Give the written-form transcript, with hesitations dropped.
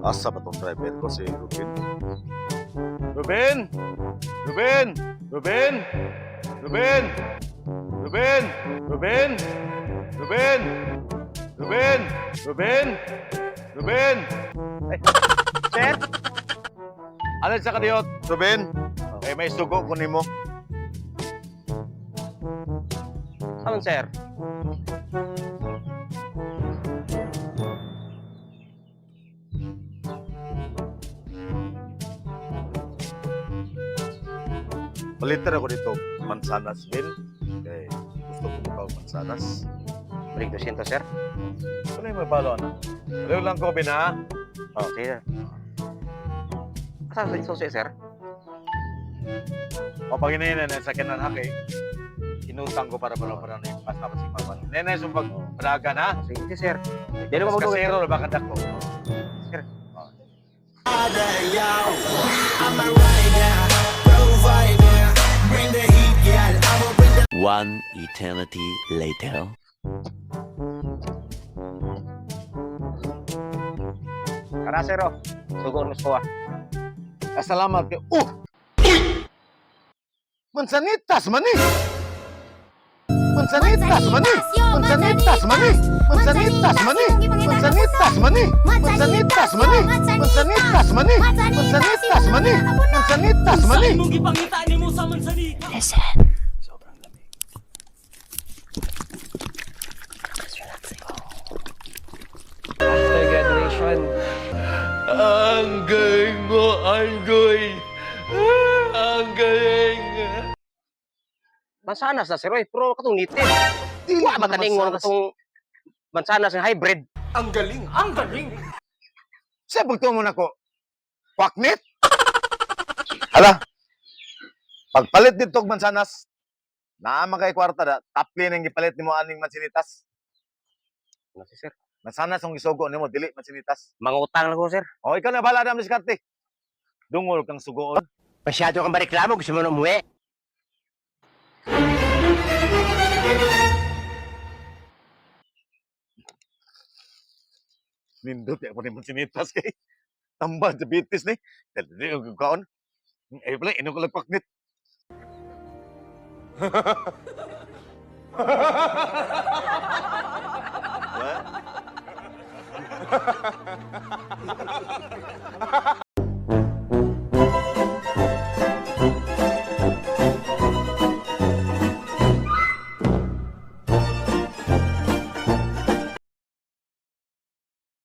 Asa ba tong driver ko si Ruben? Ruben! Ruben! Ruben! Ruben! Ruben! Ruben! Ruben! Ruben! Ruben! Ruben! Ay, sir? Ano sa kadiyot? Ruben? Eh, may sugo ko nimo. Saan, sir? Palitan ako dito, mansanas, Ben. Okay, gusto ko makaw mansanas. Balik 200, sir. Ano yung may balo, na? Pareho lang ko, Ben, ha? Oh, sige, sir. Saan sa susi, sir? O pag inayin na sa kanan haki, inutang ko para na yung pasta pa si Mama. Nenay, sumpag padagan, ha? Sige, sir. Diyan Mas mo magdugay. kasero, baka dako. Sir. One eternity later. Kara, sir, oh. Sugo mo ko, ah. Salamat kayo. Mansanitas, mani! Mansanitas, mani! Mansanitas, mani! Mansanitas, mani! Mansanitas, mani! Mansanitas, mani! Mansanitas, mani! Mansanitas, mani! Mansanitas, mani! Imong gipangita nimo sa mansanita. Listen. After graduation. Ang galing mo, Andoy. Ang galing. Mansanas na, sir, oy. Pero katong nitin. Dili Wa man mataning mo mansanas. katong mansanas ng hybrid. Ang galing, ang galing. Siya pagtungo na ko. Kwaknit? Hala. Pagpalit dito og mansanas, naama kay kwarta da, tapli nang gipalit nimo aning mansinitas. Ano si sir? Mansanas ang isugo nimo dili mansinitas. Mangutang lang ko, sir. O ikaw na bala na diskarte. Dungol kang sugoon. Masyado kang bareklamo. Gusto mo na umuwi. Nindot ya ko ni mansinitas kay tambah diabetes ni. Dali og kaon. Eh pala ino ko lagpaknit.